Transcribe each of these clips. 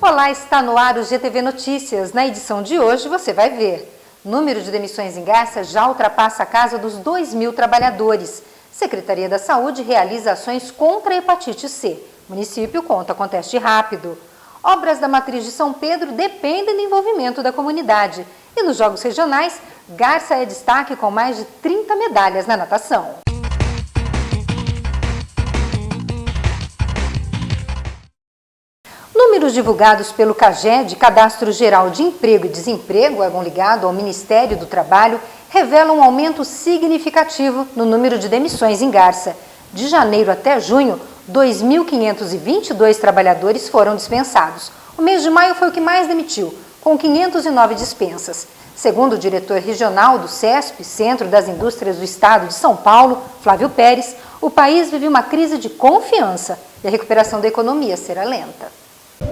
Olá, está no ar o GTV Notícias. Na edição de hoje você vai ver. O número de demissões em Garça já ultrapassa a casa dos 2.000 trabalhadores. Secretaria da Saúde realiza ações contra a hepatite C. O município conta com teste rápido. Obras da Matriz de São Pedro dependem do envolvimento da comunidade. E nos Jogos Regionais, Garça é destaque com mais de 30 medalhas na natação. Números divulgados pelo CAGED, Cadastro Geral de Emprego e Desemprego, órgão ligado ao Ministério do Trabalho, revelam um aumento significativo no número de demissões em Garça. De janeiro até junho, 2.522 trabalhadores foram dispensados. O mês de maio foi o que mais demitiu, com 509 dispensas. Segundo o diretor regional do CESP, Centro das Indústrias do Estado de São Paulo, Flávio Pérez, o país vive uma crise de confiança e a recuperação da economia será lenta.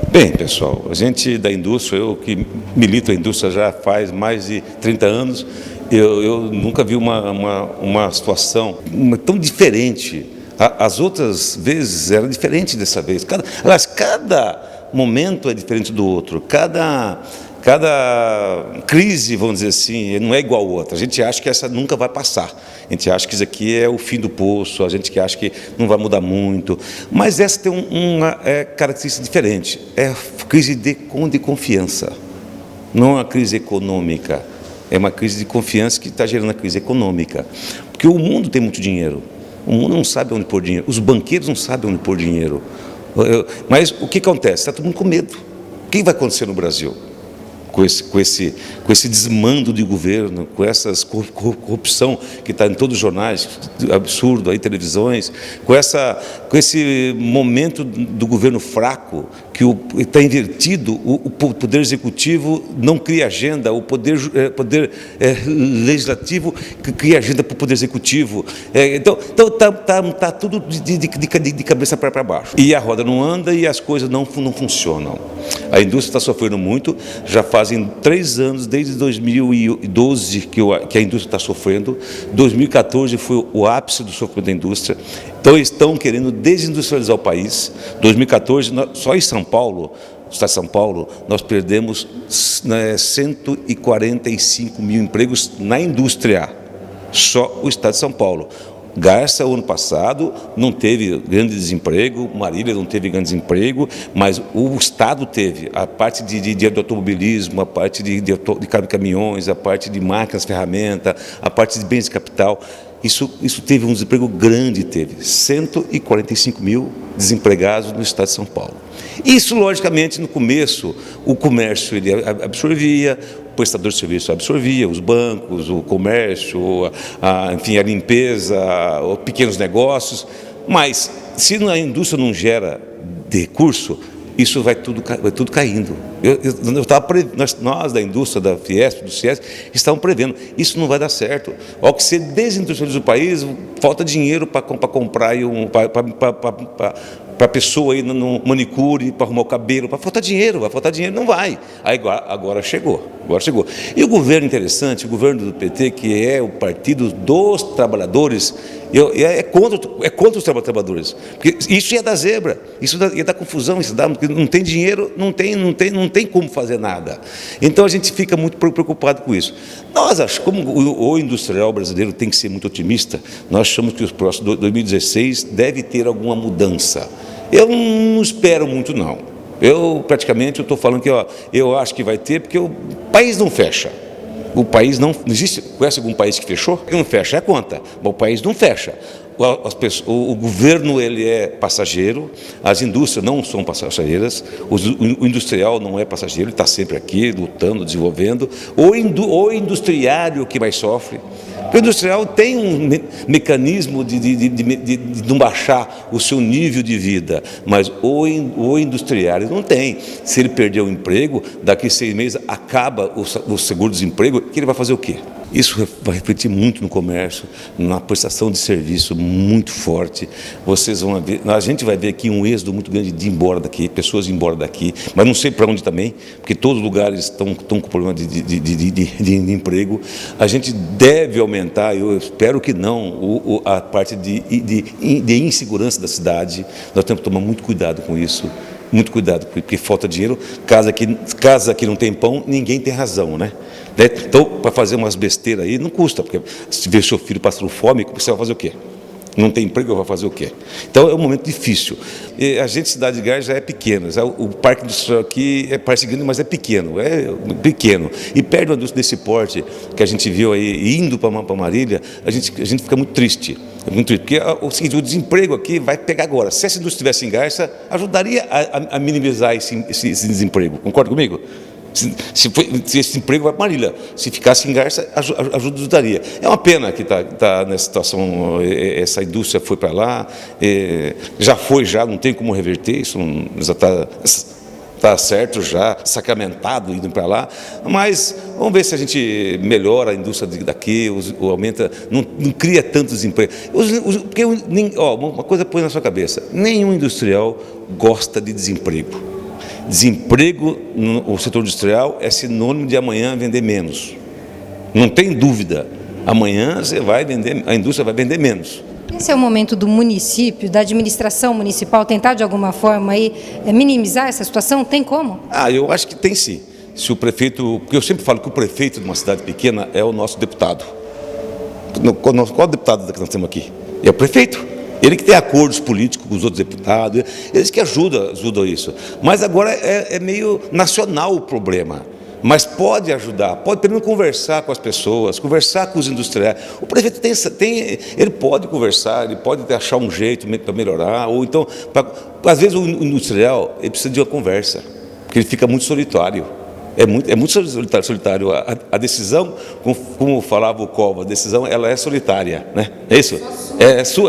Bem, pessoal, a gente da indústria, eu que milito a indústria já faz mais de 30 anos, eu nunca vi uma situação tão diferente. As outras vezes era diferente dessa vez. Cada momento é diferente do outro. Cada crise, vamos dizer assim, não é igual a outra. A gente acha que essa nunca vai passar. A gente acha que isso aqui é o fim do poço, a gente que acha que não vai mudar muito. Mas essa tem uma característica diferente. É a crise de confiança. Não é uma crise econômica. É uma crise de confiança que está gerando a crise econômica. Porque o mundo tem muito dinheiro. O mundo não sabe onde pôr dinheiro. Os banqueiros não sabem onde pôr dinheiro. Mas o que acontece? Está todo mundo com medo. O que vai acontecer no Brasil? Com esse desmando de governo, com essa corrupção que está em todos os jornais, absurdo, aí televisões, com esse momento do governo fraco, que está invertido, o poder executivo não cria agenda, o poder legislativo que cria agenda para o poder executivo. Então está tudo de cabeça para baixo. E a roda não anda e as coisas não funcionam. A indústria está sofrendo muito, já fazem 3 anos, desde 2012 que a indústria está sofrendo. 2014 foi o ápice do sofrimento da indústria. Então eles estão querendo desindustrializar o país. 2014, só em São Paulo, no estado de São Paulo, nós perdemos 145 mil empregos na indústria, só o estado de São Paulo. Garça, o ano passado, não teve grande desemprego, Marília não teve grande desemprego, mas o Estado teve a parte de automobilismo, a parte de caminhões, a parte de máquinas, ferramentas, a parte de bens de capital. Isso teve um desemprego grande, teve 145 mil desempregados no estado de São Paulo. Isso, logicamente, no começo, o comércio ele absorvia, o prestador de serviço absorvia, os bancos, o comércio, enfim, a limpeza, os pequenos negócios, mas se a indústria não gera recurso, isso vai tudo caindo. Nós da indústria, da Fiesp, do Ciesp, estamos prevendo, isso não vai dar certo. Ao que se desindustrializa o país, falta dinheiro para comprar para a pessoa ir no manicure, para arrumar o cabelo, vai faltar dinheiro, não vai. Aí agora chegou. E o governo interessante, o governo do PT, que é o partido dos trabalhadores, é contra os trabalhadores, porque isso ia dar zebra, isso ia dar confusão, porque não tem dinheiro, não tem como fazer nada. Então a gente fica muito preocupado com isso. Nós, como o industrial brasileiro tem que ser muito otimista, nós achamos que os próximos 2016 deve ter alguma mudança. Eu não espero muito, não. Praticamente estou falando que eu acho que vai ter, porque o país não fecha. O país não existe. Conhece algum país que fechou? Que não fecha é conta, mas o país não fecha. O governo ele é passageiro, as indústrias não são passageiras, o industrial não é passageiro, ele está sempre aqui lutando, desenvolvendo. O industriário que mais sofre. O industrial tem um mecanismo de não baixar o seu nível de vida, mas o industriário não tem. Se ele perder o emprego, daqui a 6 meses acaba o seguro-desemprego, que ele vai fazer o quê? Isso vai refletir muito no comércio, na prestação de serviço muito forte. Vocês vão ver, a gente vai ver aqui um êxodo muito grande de ir embora daqui, pessoas ir embora daqui, mas não sei para onde também, porque todos os lugares estão com problema de emprego. A gente deve aumentar, eu espero que não, a parte de insegurança da cidade. Nós temos que tomar muito cuidado com isso. muito cuidado, porque falta dinheiro, casa que não tem pão, ninguém tem razão, né? Então, para fazer umas besteiras aí, não custa, porque se ver seu filho passando fome, você vai fazer o quê? Não tem emprego, vai fazer o quê? Então, é um momento difícil. E a gente, Cidade de Gás, já é pequena. O parque industrial aqui parece grande, mas é pequeno. E perto da indústria desse porte, que a gente viu aí, indo para Marília, a gente fica muito triste. Porque o seguinte, o desemprego aqui vai pegar agora. Se essa indústria estivesse em Garça, ajudaria a minimizar esse desemprego. Concorda comigo? Se esse emprego vai para Marília, se ficasse em Garça, ajudaria. É uma pena que está nessa situação, essa indústria foi para lá, já não tem como reverter, isso já está certo, já sacramentado indo para lá, mas vamos ver se a gente melhora a indústria daqui, aumenta, não cria tanto desemprego. Porque uma coisa põe na sua cabeça, nenhum industrial gosta de desemprego. Desemprego no setor industrial é sinônimo de amanhã vender menos. Não tem dúvida. Amanhã a indústria vai vender menos. Esse é o momento do município, da administração municipal, tentar de alguma forma aí minimizar essa situação? Tem como? Eu acho que tem sim. Se o prefeito, porque eu sempre falo que o prefeito de uma cidade pequena é o nosso deputado. Qual deputado que nós temos aqui? É o prefeito. Ele que tem acordos políticos com os outros deputados, eles que ajudam isso. Mas agora é meio nacional o problema. Mas pode ajudar, pode pelo menos conversar com as pessoas, conversar com os industriais. O prefeito ele pode conversar, ele pode achar um jeito para melhorar, ou então, às vezes o industrial ele precisa de uma conversa, porque ele fica muito solitário. É muito solitário. A decisão, como falava o Cova, a decisão ela é solitária, né? É isso?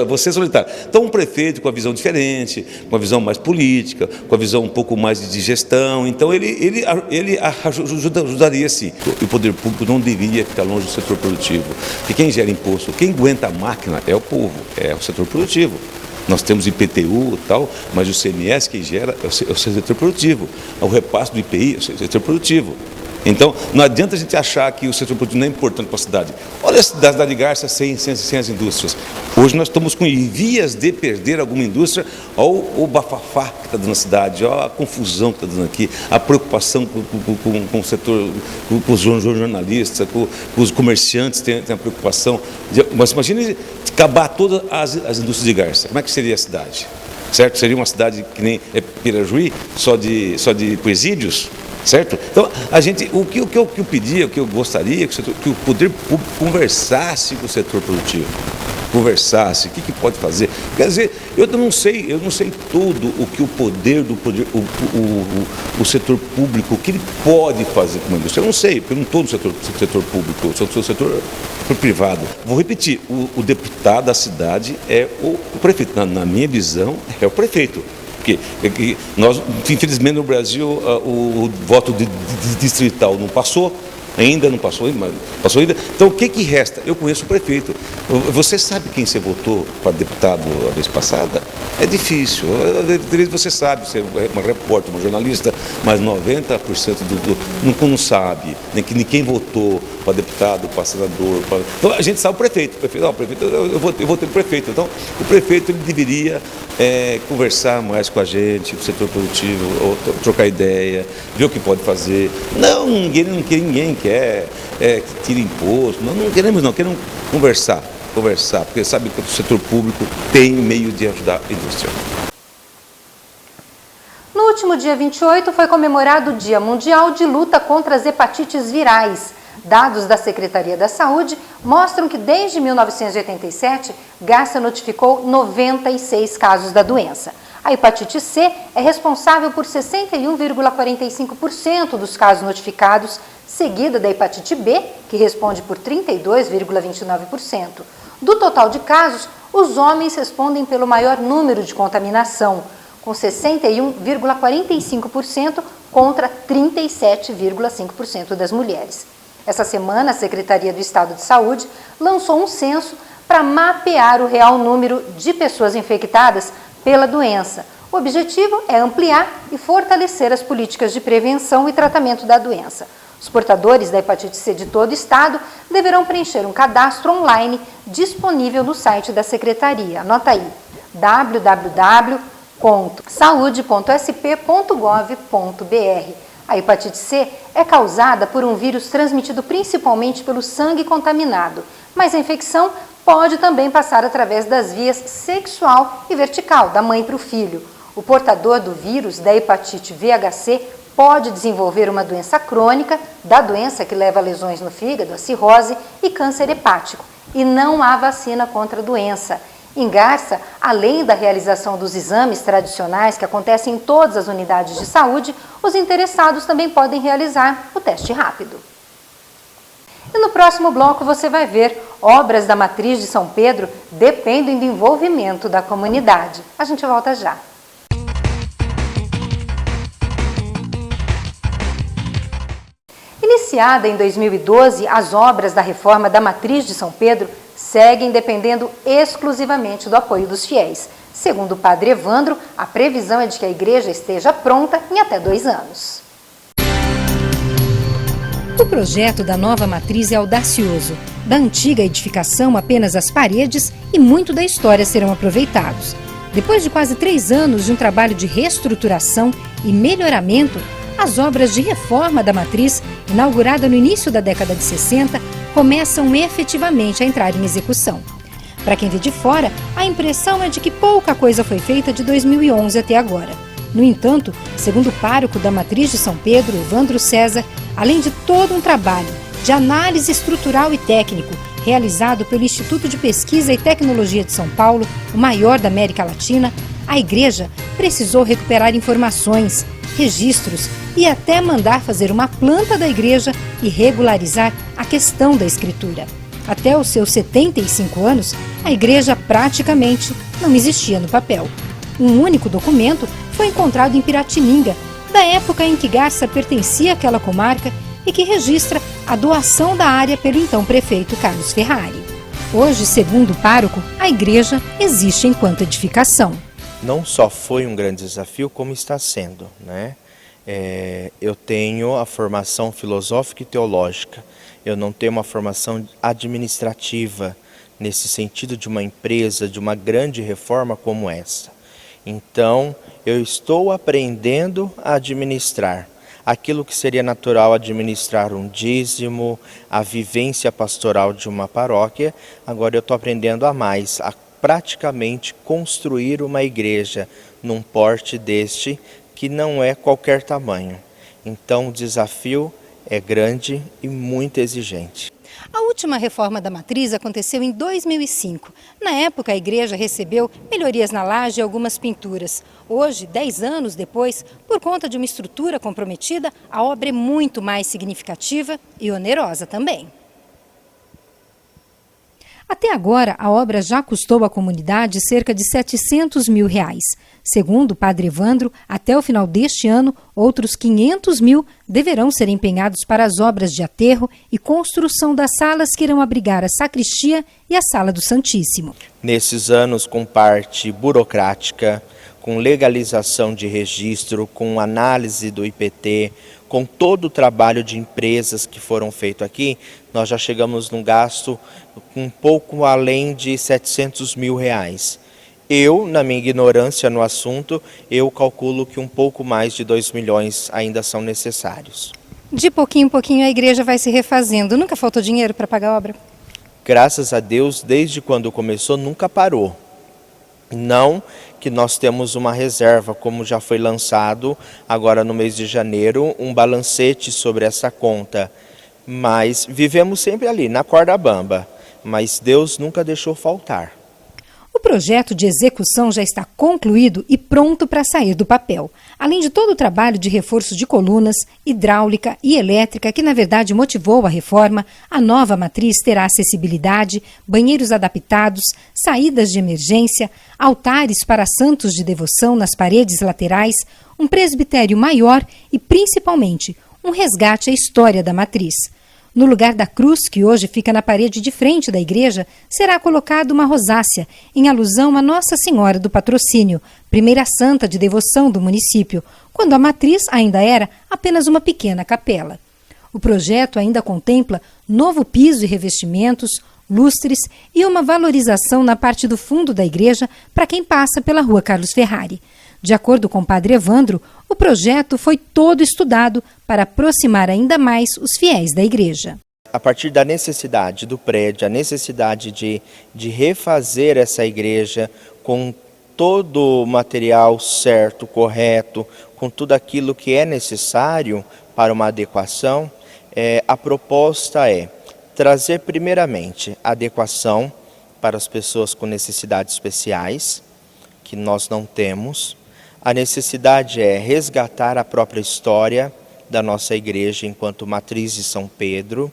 Você é solitário. Então, um prefeito com a visão diferente, com a visão mais política, com a visão um pouco mais de gestão, então ele ajudaria sim. E o poder público não deveria ficar longe do setor produtivo. Porque quem gera imposto, quem aguenta a máquina é o povo, é o setor produtivo. Nós temos IPTU e tal, mas o CMS que gera é o setor produtivo. O repasse do IPI é o setor produtivo. Então, não adianta a gente achar que o setor produtivo não é importante para a cidade. Olha a cidade de Garça sem as indústrias. Hoje nós estamos com vias de perder alguma indústria. Olha o bafafá que está dando na cidade, olha a confusão que está dando aqui, a preocupação com o setor, com os jornalistas, com os comerciantes, tem a preocupação. Mas imagine acabar todas as indústrias de Garça. Como é que seria a cidade? Certo? Seria uma cidade que nem Pirajuí, só de presídios? Certo? Então, o que eu pedia, o que eu gostaria, que o poder público conversasse com o setor produtivo. Conversasse, o que pode fazer. Quer dizer, eu não sei tudo o que o setor público, o que ele pode fazer com a indústria. Eu não sei, porque eu não estou no setor público, eu sou do setor privado. Vou repetir, o deputado da cidade é o prefeito. Na minha visão, é o prefeito. Porque nós, infelizmente, no Brasil, o voto distrital não passou, ainda não passou, mas passou ainda. Então, o que resta? Eu conheço o prefeito. Você sabe quem você votou para deputado a vez passada? É difícil. Você sabe, você é uma repórter, uma jornalista, mas 90% não sabe, nem quem votou para deputado, para senador. Então, a gente sabe o prefeito. Eu votei no prefeito. Então, o prefeito ele deveria conversar mais com a gente, o setor produtivo, trocar ideia, ver o que pode fazer. Ninguém quer que tire imposto, não queremos, conversar, porque sabe que o setor público tem meio de ajudar a indústria. No último dia 28 foi comemorado o Dia Mundial de Luta contra as Hepatites Virais. Dados da Secretaria da Saúde mostram que desde 1987, Garça notificou 96 casos da doença. A hepatite C é responsável por 61,45% dos casos notificados, seguida da hepatite B, que responde por 32,29%. Do total de casos, os homens respondem pelo maior número de contaminação, com 61,45% contra 37,5% das mulheres. Essa semana, a Secretaria do Estado de Saúde lançou um censo para mapear o real número de pessoas infectadas pela doença. O objetivo é ampliar e fortalecer as políticas de prevenção e tratamento da doença. Os portadores da hepatite C de todo o estado deverão preencher um cadastro online disponível no site da Secretaria. Anota aí, www.secc.gov.br. www.saude.sp.gov.br. A hepatite C é causada por um vírus transmitido principalmente pelo sangue contaminado, mas a infecção pode também passar através das vias sexual e vertical, da mãe para o filho. O portador do vírus da hepatite VHC pode desenvolver uma doença crônica, da doença que leva a lesões no fígado, a cirrose e câncer hepático. E não há vacina contra a doença. Em Garça, além da realização dos exames tradicionais que acontecem em todas as unidades de saúde, os interessados também podem realizar o teste rápido. E no próximo bloco você vai ver obras da Matriz de São Pedro dependem do envolvimento da comunidade. A gente volta já. Iniciada em 2012, as obras da reforma da Matriz de São Pedro seguem dependendo exclusivamente do apoio dos fiéis. Segundo o padre Evandro, a previsão é de que a igreja esteja pronta em até 2 anos. O projeto da nova matriz é audacioso. Da antiga edificação, apenas as paredes e muito da história serão aproveitados. Depois de quase 3 anos de um trabalho de reestruturação e melhoramento, as obras de reforma da matriz, inaugurada no início da década de 60, começam efetivamente a entrar em execução. Para quem vê de fora, a impressão é de que pouca coisa foi feita de 2011 até agora. No entanto, segundo o pároco da Matriz de São Pedro, Evandro César, além de todo um trabalho de análise estrutural e técnico realizado pelo Instituto de Pesquisa e Tecnologia de São Paulo, o maior da América Latina, a igreja precisou recuperar informações, registros e até mandar fazer uma planta da igreja e regularizar a questão da escritura. Até os seus 75 anos, a igreja praticamente não existia no papel. Um único documento foi encontrado em Piratininga, da época em que Garça pertencia àquela comarca e que registra a doação da área pelo então prefeito Carlos Ferrari. Hoje, segundo o pároco, a igreja existe enquanto edificação. Não só foi um grande desafio, como está sendo, né? Eu tenho a formação filosófica e teológica, eu não tenho uma formação administrativa, nesse sentido de uma empresa, de uma grande reforma como essa. Então, eu estou aprendendo a administrar aquilo que seria natural administrar um dízimo, a vivência pastoral de uma paróquia. Agora eu estou aprendendo a mais, a praticamente construir uma igreja num porte deste que não é qualquer tamanho. Então o desafio é grande e muito exigente. A última reforma da matriz aconteceu em 2005. Na época, a igreja recebeu melhorias na laje e algumas pinturas. Hoje, 10 anos depois, por conta de uma estrutura comprometida, a obra é muito mais significativa e onerosa também. Até agora, a obra já custou à comunidade cerca de R$700 mil. Segundo o padre Evandro, até o final deste ano, outros 500 mil deverão ser empenhados para as obras de aterro e construção das salas que irão abrigar a sacristia e a sala do Santíssimo. Nesses anos, com parte burocrática, com legalização de registro, com análise do IPT, com todo o trabalho de empresas que foram feito aqui, nós já chegamos num gasto um pouco além de R$700 mil. Eu, na minha ignorância no assunto, eu calculo que um pouco mais de 2 milhões ainda são necessários. De pouquinho em pouquinho a igreja vai se refazendo. Nunca faltou dinheiro para pagar a obra? Graças a Deus, desde quando começou, nunca parou. Não que nós temos uma reserva, como já foi lançado agora no mês de janeiro, um balancete sobre essa conta. Mas vivemos sempre ali, na corda bamba. Mas Deus nunca deixou faltar. O projeto de execução já está concluído e pronto para sair do papel. Além de todo o trabalho de reforço de colunas, hidráulica e elétrica, que na verdade motivou a reforma, a nova matriz terá acessibilidade, banheiros adaptados, saídas de emergência, altares para santos de devoção nas paredes laterais, um presbitério maior e, principalmente, um resgate à história da matriz. No lugar da cruz, que hoje fica na parede de frente da igreja, será colocada uma rosácea, em alusão a Nossa Senhora do Patrocínio, primeira santa de devoção do município, quando a matriz ainda era apenas uma pequena capela. O projeto ainda contempla novo piso e revestimentos, lustres e uma valorização na parte do fundo da igreja para quem passa pela Rua Carlos Ferrari. De acordo com o padre Evandro, o projeto foi todo estudado para aproximar ainda mais os fiéis da igreja. A partir da necessidade do prédio, a necessidade de refazer essa igreja com todo o material certo, correto, com tudo aquilo que é necessário para uma adequação, a proposta é trazer primeiramente adequação para as pessoas com necessidades especiais, que nós não temos. A necessidade é resgatar a própria história da nossa igreja enquanto matriz de São Pedro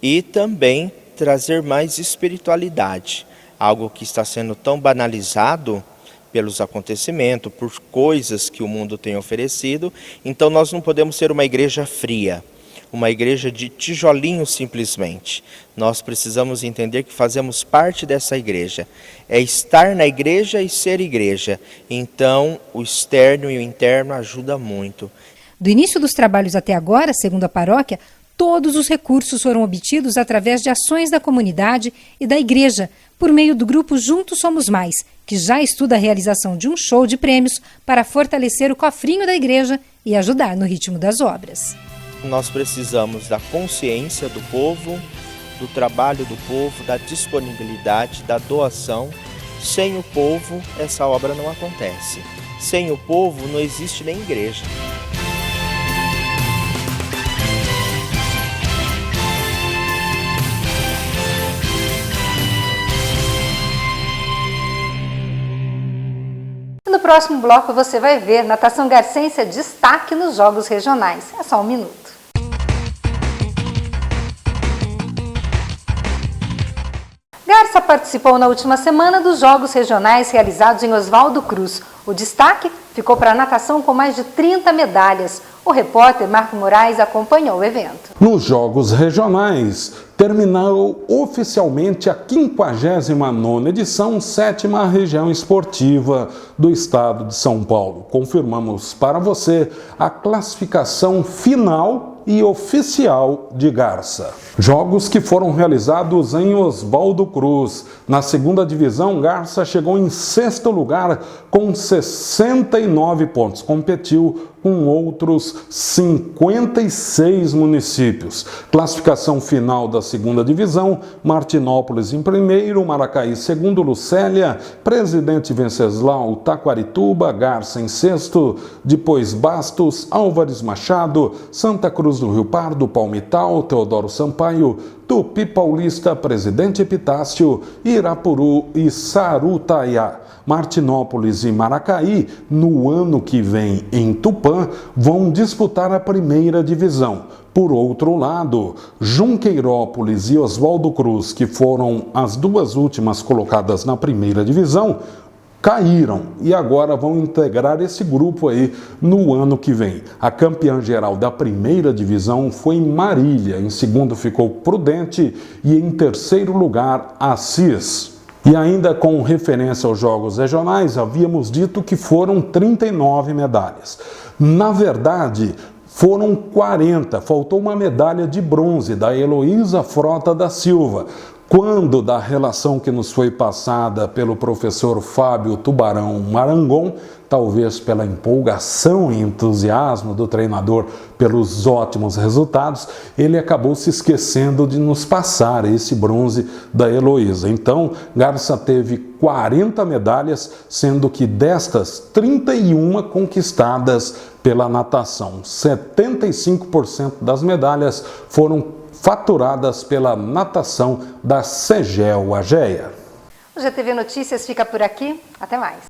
e também trazer mais espiritualidade, algo que está sendo tão banalizado pelos acontecimentos, por coisas que o mundo tem oferecido. Então nós não podemos ser uma igreja fria, uma igreja de tijolinho simplesmente. Nós precisamos entender que fazemos parte dessa igreja. É estar na igreja e ser igreja. Então o externo e o interno ajudam muito. Do início dos trabalhos até agora, segundo a paróquia, todos os recursos foram obtidos através de ações da comunidade e da igreja, por meio do grupo Juntos Somos Mais, que já estuda a realização de um show de prêmios para fortalecer o cofrinho da igreja e ajudar no ritmo das obras. Nós precisamos da consciência do povo, do trabalho do povo, da disponibilidade, da doação. Sem o povo, essa obra não acontece. Sem o povo, não existe nem igreja. No próximo bloco você vai ver natação garcense é destaque nos Jogos Regionais. É só um minuto. Garça participou na última semana dos Jogos Regionais realizados em Oswaldo Cruz. O destaque ficou para a natação com mais de 30 medalhas. O repórter Marco Moraes acompanhou o evento. Nos Jogos Regionais, terminou oficialmente a 59ª edição, 7ª região esportiva do estado de São Paulo. Confirmamos para você a classificação final e oficial de Garça. Jogos que foram realizados em Oswaldo Cruz. Na segunda divisão, Garça chegou em 6º lugar com 69 pontos. Competiu com outros 56 municípios. Classificação final da segunda divisão, Martinópolis em primeiro, Maracaí segundo, Lucélia, Presidente Venceslau, Taquarituba, Garça em sexto, depois Bastos, Álvares Machado, Santa Cruz do Rio Pardo, Palmital, Teodoro Sampaio, Tupi Paulista, Presidente Epitácio, Irapuru e Sarutaiá. Martinópolis e Maracaí, no ano que vem em Tupã, vão disputar a primeira divisão. Por outro lado, Junqueirópolis e Oswaldo Cruz, que foram as duas últimas colocadas na primeira divisão, caíram e agora vão integrar esse grupo aí no ano que vem. A campeã geral da primeira divisão foi Marília, em segundo ficou Prudente e em terceiro lugar Assis. E ainda com referência aos Jogos Regionais, havíamos dito que foram 39 medalhas. Na verdade, foram 40, faltou uma medalha de bronze da Heloísa Frota da Silva, quando da relação que nos foi passada pelo professor Fábio Tubarão Marangon, talvez pela empolgação e entusiasmo do treinador pelos ótimos resultados, ele acabou se esquecendo de nos passar esse bronze da Heloísa. Então, Garça teve 40 medalhas, sendo que destas, 31 conquistadas pela natação. 75% das medalhas foram faturadas pela natação da Segel Ageia. O GTV Notícias fica por aqui. Até mais.